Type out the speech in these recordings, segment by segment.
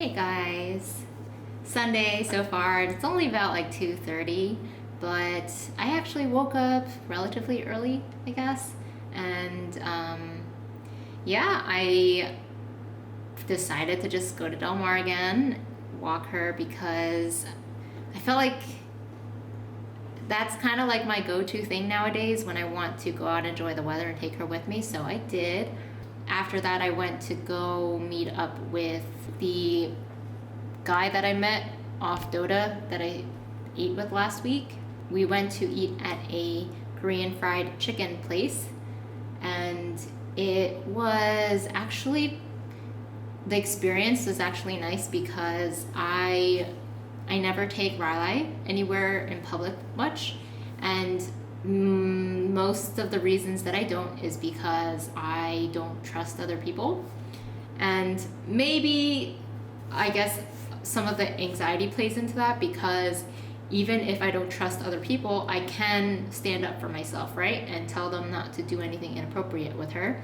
Hey guys, Sunday so far. It's only about like 2:30, but I actually woke up relatively early, I guess. And yeah, I decided to just go to Del Mar again, walk her because I felt like that's kind of like my go-to thing nowadays when I want to go out and enjoy the weather and take her with me. So I did. After that, I went to go meet up with the guy that I met off Dota that I ate with last week. We went to eat at a Korean fried chicken place, and it was actually, the experience was actually nice because I never take Riley anywhere in public much, and most of the reasons that I don't is because I don't trust other people. And maybe, I guess, some of the anxiety plays into that because even if I don't trust other people, I can stand up for myself, right? And tell them not to do anything inappropriate with her.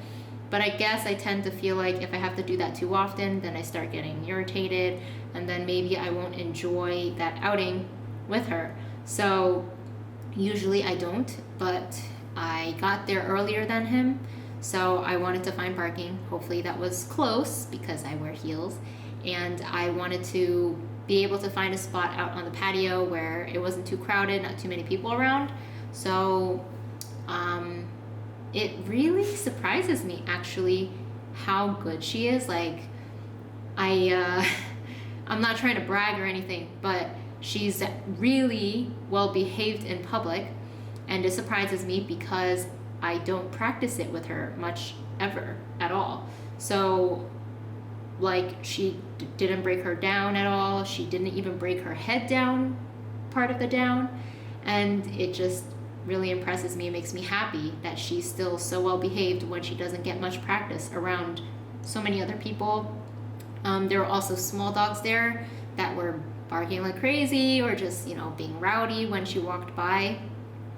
But I guess I tend to feel like if I have to do that too often, then I start getting irritated, and then maybe I won't enjoy that outing with her. So usually I don't, but I got there earlier than him, so I wanted to find parking. Hopefully that was close because I wear heels, and I wanted to be able to find a spot out on the patio where it wasn't too crowded, not too many people around. So it really surprises me actually how good she is. Like I'm not trying to brag or anything, but she's really well behaved in public, and it surprises me because I don't practice it with her much ever at all. So like she didn't break her down at all. She didn't even break her head down, part of the down, and it just really impresses me. It makes me happy that she's still so well behaved when she doesn't get much practice around so many other people. There were also small dogs there that were barking like crazy or just, being rowdy when she walked by.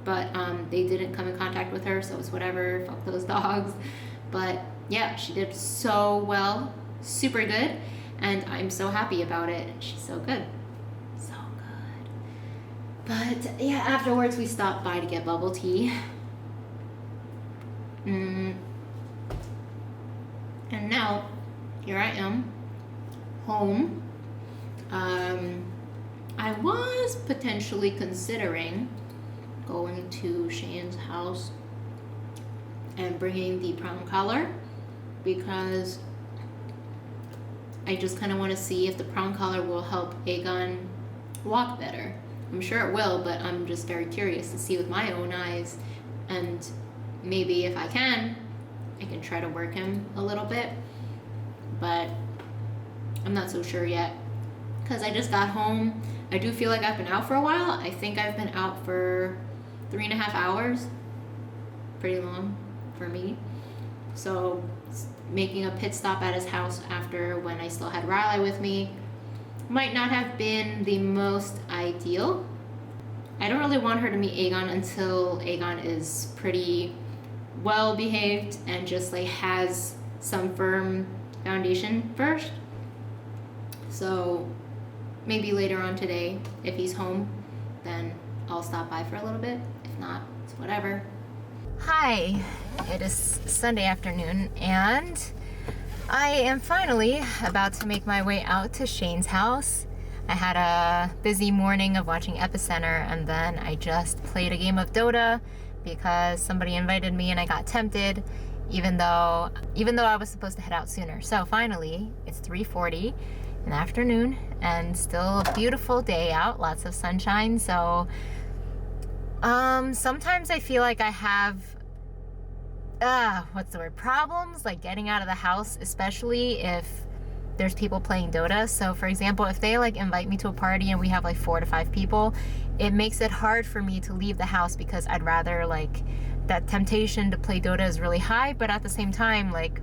But they didn't come in contact with her, so it's whatever, fuck those dogs. But yeah, she did so well, super good, and I'm so happy about it. She's so good. So good. But yeah, afterwards we stopped by to get bubble tea. And now, here I am, home. I was potentially considering going to Shane's house and bringing the prong collar because I just kind of want to see if the prong collar will help Aegon walk better. I'm sure it will, but I'm just very curious to see with my own eyes, and maybe if I can try to work him a little bit, but I'm not so sure yet because I just got home. I do feel like I've been out for a while. I think I've been out for 3.5 hours. Pretty long for me. So making a pit stop at his house after when I still had Riley with me might not have been the most ideal. I don't really want her to meet Aegon until Aegon is pretty well behaved and just like has some firm foundation first. So maybe later on today, if he's home, then I'll stop by for a little bit. If not, it's whatever. Hi, it is Sunday afternoon, and I am finally about to make my way out to Shane's house. I had a busy morning of watching Epicenter, and then I just played a game of Dota because somebody invited me and I got tempted, even though I was supposed to head out sooner. So finally, it's 3:40 in the afternoon and still a beautiful day out, lots of sunshine. So sometimes I feel like I have problems like getting out of the house, especially if there's people playing Dota. So for example, if they like invite me to a party and we have like 4 to 5 people, it makes it hard for me to leave the house because I'd rather, like, that temptation to play Dota is really high, but at the same time, like,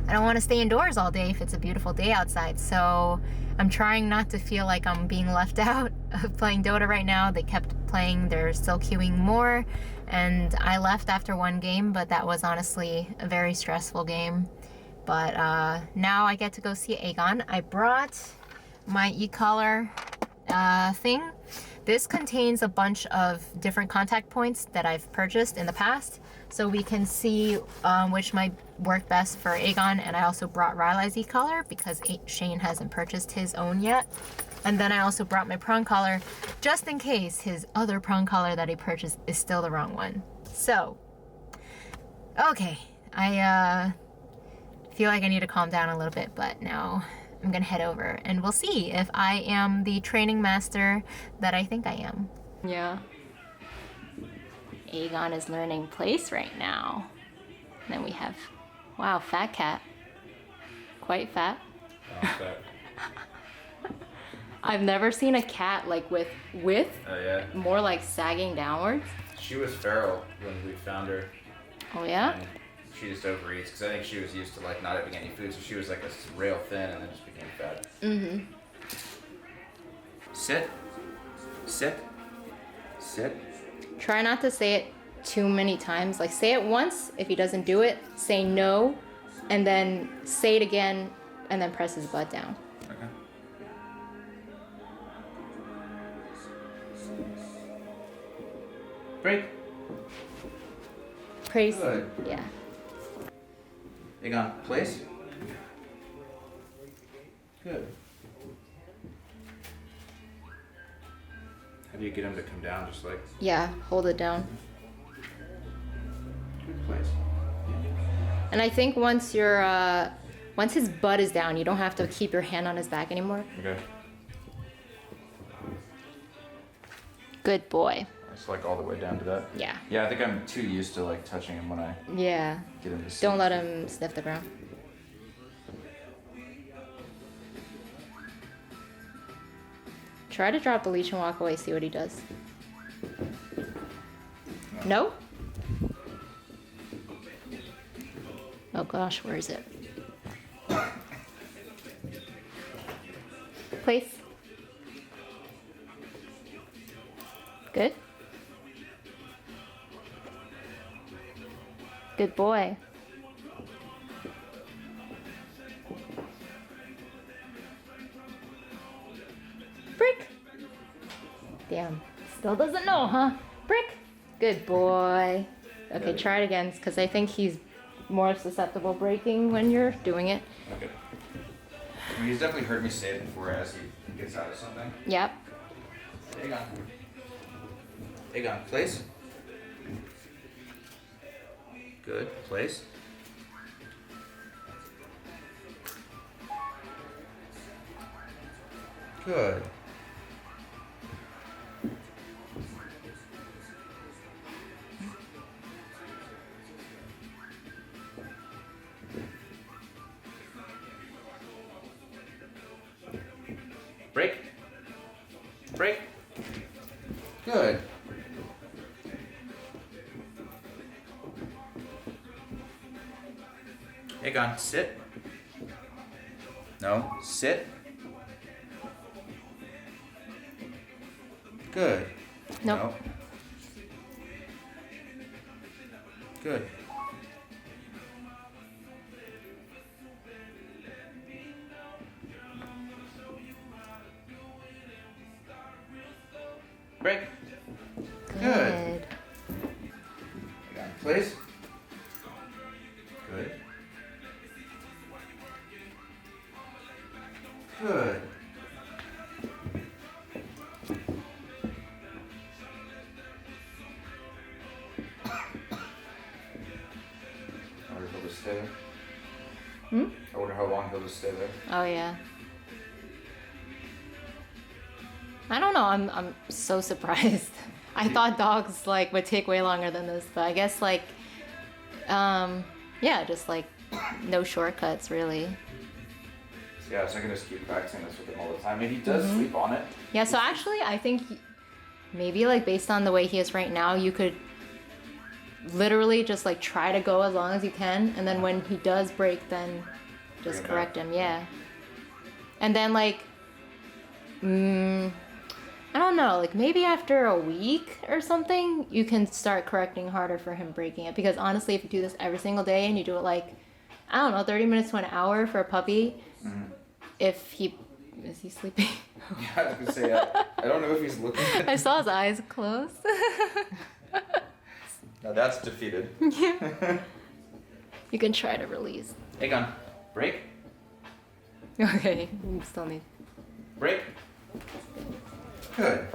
I don't want to stay indoors all day if it's a beautiful day outside. So I'm trying not to feel like I'm being left out of playing Dota right now. They kept playing, they're still queuing more, and I left after one game, but that was honestly a very stressful game But now I get to go see Aegon. I brought my e-collar thing. This contains a bunch of different contact points that I've purchased in the past, so we can see which might work best for Aegon. And I also brought Riley's e-collar because Shane hasn't purchased his own yet. And then I also brought my prong collar just in case his other prong collar that he purchased is still the wrong one. So, okay, I feel like I need to calm down a little bit, but now I'm gonna head over and we'll see if I am the training master that I think I am. Yeah. Aegon is learning place right now. And then we have, wow, fat cat. Quite fat. Oh, fat. I've never seen a cat like with Oh, yeah. more like sagging downwards. She was feral when we found her. Oh yeah? And she just overeats because I think she was used to like not having any food, so she was like a rail thin and then just became fat. Mm-hmm. Sit. Sit. Sit. Try not to say it too many times. Like say it once. If he doesn't do it, say no, and then say it again, and then press his butt down. Okay. Break. Praise. Good. Yeah. Aegon, place. Good. How do you get him to come down? Just like Yeah. Hold it down. good place. And I think once his butt is down, you don't have to keep your hand on his back anymore. Okay. Good boy. It's like all the way down to that. Yeah. Yeah, I think I'm too used to like touching him when I Yeah. get him to sit. Don't let him sniff the ground. Try to drop the leash and walk away, see what he does. No? Oh gosh, where is it? Place. Good. Good boy. Brick. Damn. Still doesn't know, huh? Brick. Good boy. Okay, try it again, because I think he's more susceptible breaking when you're doing it. Okay. I mean, he's definitely heard me say it before as he gets out of something. Yep. Aegon. Aegon, place. Good. Place. Good. Break. Break. Good. Aegon, sit. No, sit. Good. Nope. No. Good. Break. Good. Aegon, please. Good. Good. I wonder if he'll just stay there. I wonder how long he'll just stay there. Oh yeah. I don't know. I'm so surprised. I thought dogs like would take way longer than this, but I guess like, yeah, just like no shortcuts really. Yeah, so I can just keep practicing this with him all the time. And he does sleep on it. Yeah. So actually, I think maybe like based on the way he is right now, you could literally just like try to go as long as you can, and then when he does break, then just correct him. Yeah. And then like, I don't know, like maybe after a week or something, you can start correcting harder for him breaking it. Because honestly, if you do this every single day and you do it like I don't know, 30 minutes to an hour for a puppy. Mhm. If he is he sleeping? Yeah, I was gonna say, I don't know if he's looking. I saw his eyes close. Now that's defeated. You can try to release. Aegon, break, Okay, you still need. break. Good.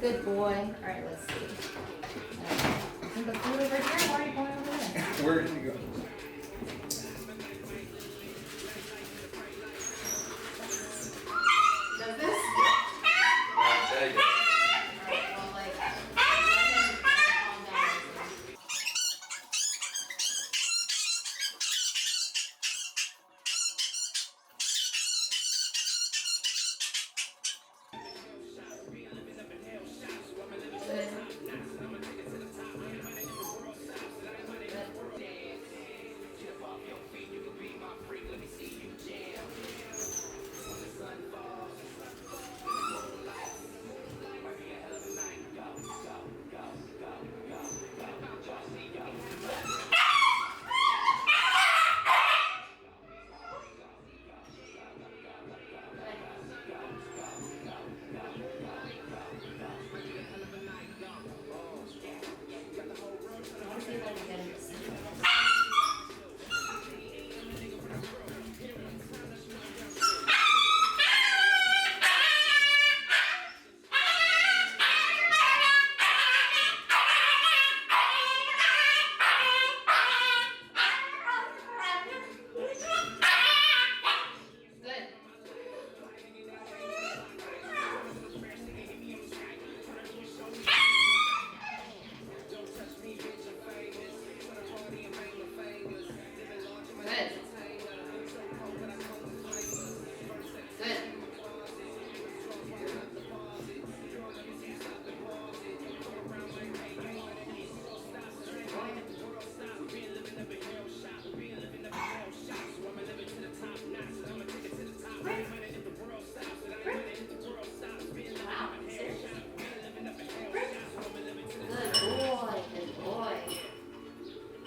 Good boy. All right, let's see. I think the food over here. Why are you going over there? Where did you go? Does this? There you go. Alright, well, like, let him calm down.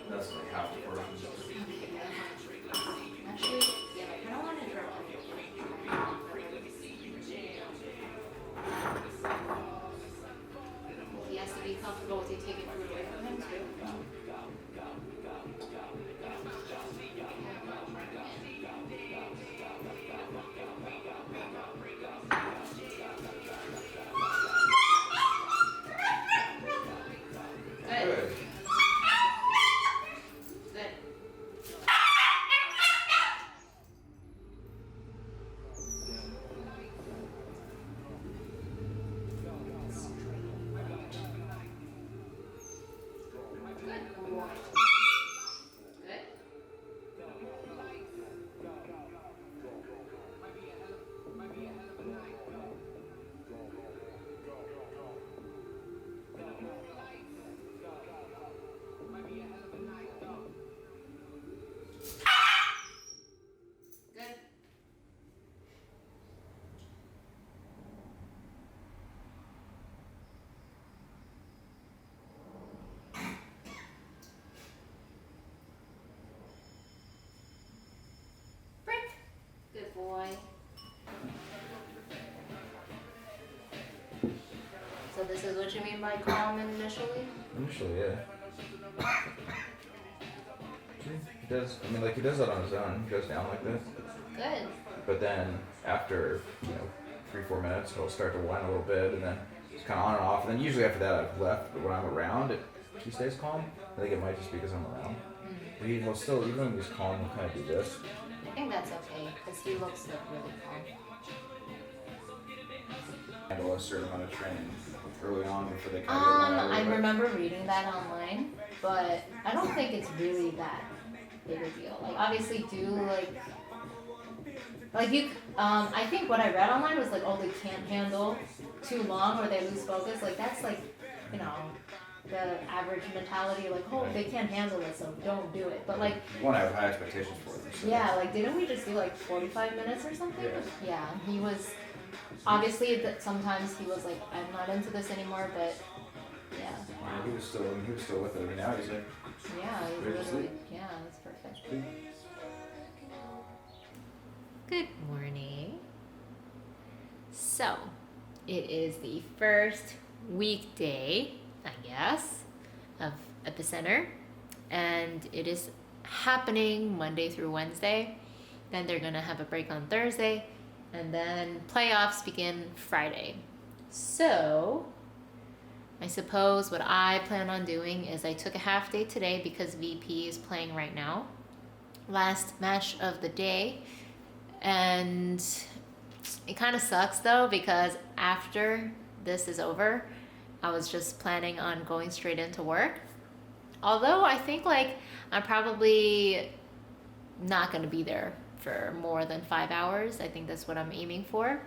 That's like half the portion. Actually, yeah, I kind of want to draw. He has to be comfortable with you taking food away from him too. Good. Good. Good. Good. Brick. Good boy. So this is what you mean by calm initially? Initially, yeah. He does. I mean, like he does that on his own. He goes down like this. Good. But then after 3-4 minutes, he'll start to whine a little bit, and then it's kind of on and off. And then usually after that, I've left. But when I'm around, he stays calm. I think it might just be because I'm around. But he'll still, even when he's calm, he'll kind of do this. I think that's okay because he looks like really calm. Handle a certain amount of training early on before they kind of get I remember reading that online, but I don't think it's really that big a deal. Like obviously do like you I think what I read online was like, oh, they can't handle too long or they lose focus. Like that's like, the average mentality, like, oh, they can't handle it, so don't do it. But like, You want to have high expectations for them. So. yeah, like didn't we just do like 45 minutes or something? Yeah, he was obviously that sometimes he was like, I'm not into this anymore, but yeah. He was still with it. I mean, now he's like Yeah, he's Ready to literally, sleep? yeah, that's perfect. Sleep. Good morning. So, it is the first weekday, I guess, of Epicenter, and it is happening Monday through Wednesday. Then they're gonna have a break on Thursday, and then playoffs begin Friday. So, I suppose what I plan on doing is I took a half day today because VP is playing right now. Last match of the day, and it kind of sucks though because after this is over, I was just planning on going straight into work. Although I think like I'm probably not going to be there for more than 5 hours. I think that's what I'm aiming for.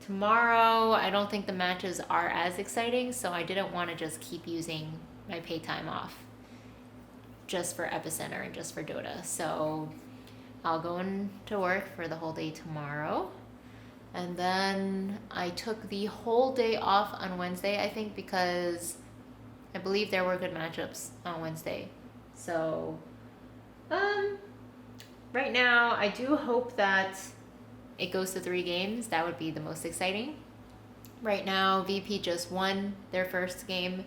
Tomorrow, I don't think the matches are as exciting, so I didn't want to just keep using my pay time off just for Epicenter and just for Dota. So I'll go into work for the whole day tomorrow. And then I took the whole day off on Wednesday, I think, because I believe there were good matchups on Wednesday. So, right now, I do hope that it goes to 3 games. That would be the most exciting. Right now, VP just won their first game,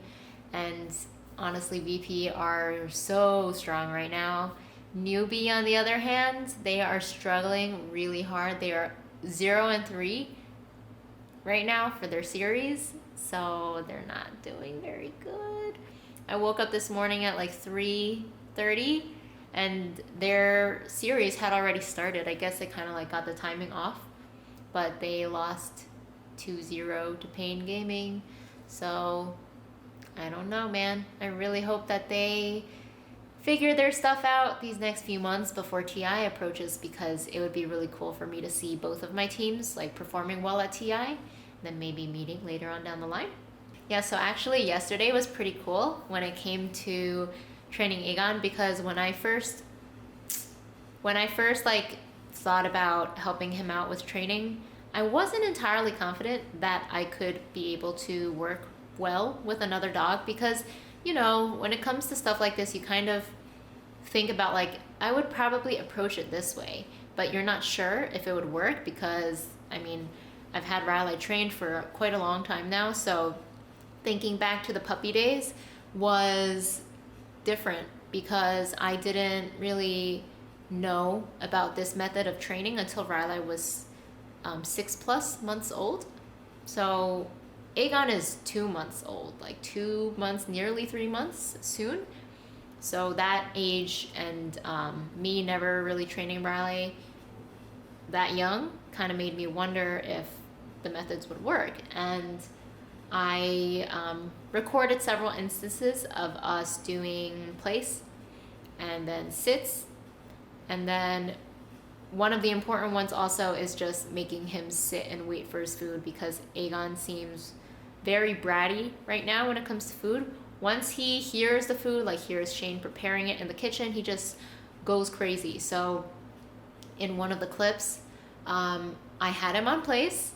and honestly, VP are so strong right now. Newbie, on the other hand, they are struggling really hard. They are 0-3 right now for their series, so they're not doing very good. I woke up this morning at like 3:30, and their series had already started. I guess they kind of like got the timing off, but they lost 2-0 to Pain Gaming. So I don't know, man. I really hope that they figure their stuff out these next few months before TI approaches, because it would be really cool for me to see both of my teams like performing well at TI, then maybe meeting later on down the line. Yeah, so actually yesterday was pretty cool when it came to training Aegon, because when I first like thought about helping him out with training, I wasn't entirely confident that I could be able to work well with another dog, because you know, when it comes to stuff like this, you kind of think about like, I would probably approach it this way, but you're not sure if it would work because, I mean, I've had Riley trained for quite a long time now, so thinking back to the puppy days was different because I didn't really know about this method of training until Riley was 6+ months old. So Aegon is 2 months old, like 2 months, nearly 3 months soon. So that age and me never really training Riley that young kind of made me wonder if the methods would work. And I recorded several instances of us doing place and then sits. And then one of the important ones also is just making him sit and wait for his food, because Aegon seems very bratty right now when it comes to food. Once he hears the food, like hears Shane preparing it in the kitchen, he just goes crazy. So in one of the clips, I had him on place,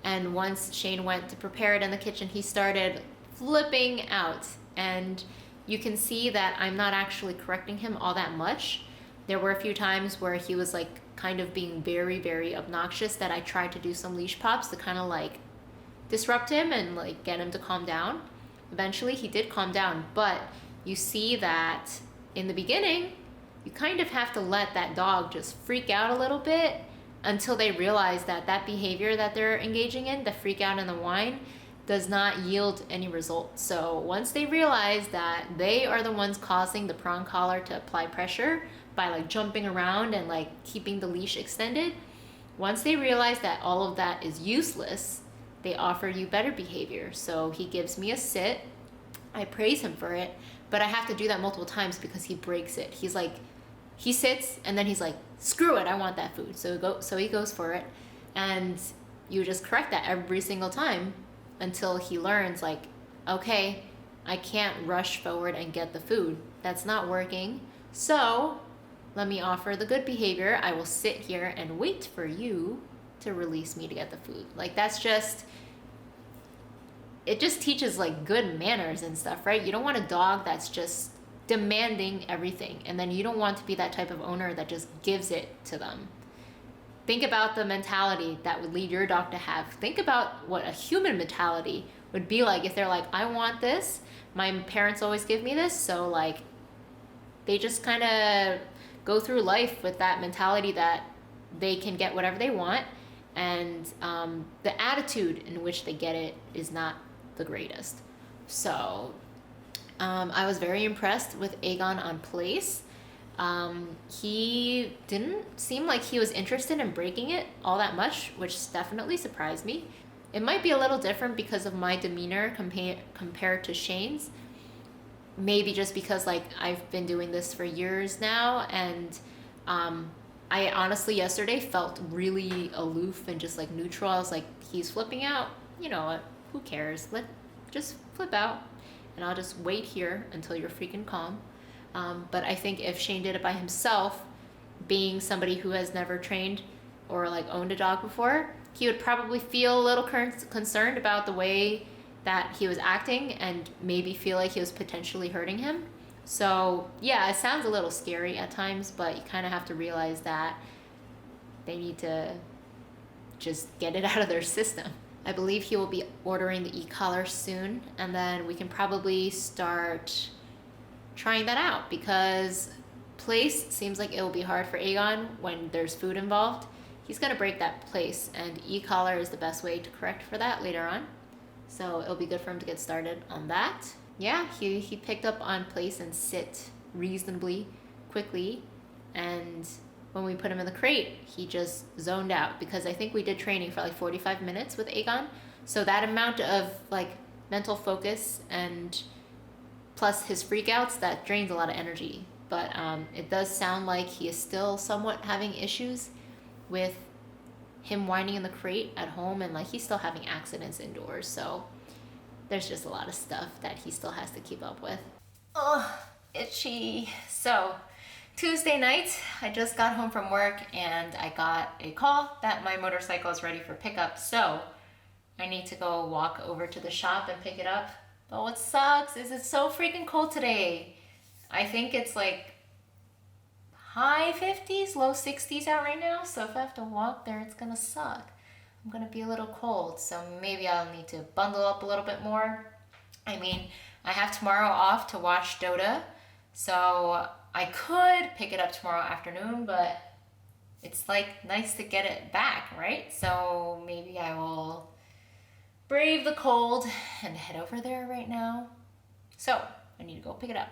and once Shane went to prepare it in the kitchen, he started flipping out. And you can see that I'm not actually correcting him all that much. There were a few times where he was like kind of being very, very obnoxious that I tried to do some leash pops to kind of like disrupt him and like get him to calm down. Eventually he did calm down, but you see that in the beginning, you kind of have to let that dog just freak out a little bit until they realize that that behavior that they're engaging in, the freak out and the whine, does not yield any results. So once they realize that they are the ones causing the prong collar to apply pressure by like jumping around and like keeping the leash extended, once they realize that all of that is useless, they offer you better behavior. So he gives me a sit. I praise him for it, but I have to do that multiple times because he breaks it. He's like, he sits and then he's like, screw it, I want that food. So he goes for it, and you just correct that every single time until he learns like, okay, I can't rush forward and get the food. That's not working. So let me offer the good behavior. I will sit here and wait for you to release me to get the food. Like that's just, it just teaches like good manners and stuff, right? You don't want a dog that's just demanding everything. And then you don't want to be that type of owner that just gives it to them. Think about the mentality that would lead your dog to have. Think about what a human mentality would be like if they're like, I want this. My parents always give me this. So like, they just kind of go through life with that mentality that they can get whatever they want. And the attitude in which they get it is not the greatest. So I was very impressed with Aegon on place. He didn't seem like he was interested in breaking it all that much, which definitely surprised me. It might be a little different because of my demeanor compared to Shane's. Maybe just because like I've been doing this for years now, and I honestly yesterday felt really aloof and just like neutral. I was like, he's flipping out. You know what? Who cares? Just flip out, and I'll just wait here until you're freaking calm. But I think if Shane did it by himself, being somebody who has never trained or like owned a dog before, he would probably feel a little concerned about the way that he was acting and maybe feel like he was potentially hurting him. So yeah, it sounds a little scary at times, but you kind of have to realize that they need to just get it out of their system. I believe he will be ordering the e-collar soon, and then we can probably start trying that out, because place seems like it will be hard for Aegon when there's food involved. He's going to break that place, and e-collar is the best way to correct for that later on. So it'll be good for him to get started on that. Yeah, he picked up on place and sit reasonably quickly, and when we put him in the crate, he just zoned out, because I think we did training for like 45 minutes with Aegon. So that amount of like mental focus and plus his freakouts, that drains a lot of energy. But it does sound like he is still somewhat having issues with him whining in the crate at home, and like he's still having accidents indoors. So there's just a lot of stuff that he still has to keep up with. Oh, itchy. So Tuesday night, I just got home from work and I got a call that my motorcycle is ready for pickup. So I need to go walk over to the shop and pick it up. But what sucks is it's so freaking cold today. I think it's like high 50s, low 60s out right now. So if I have to walk there, it's gonna suck. I'm gonna be a little cold. So maybe I'll need to bundle up a little bit more. I mean, I have tomorrow off to watch Dota. So I could pick it up tomorrow afternoon, but it's like nice to get it back, right? So maybe I will brave the cold and head over there right now. So I need to go pick it up.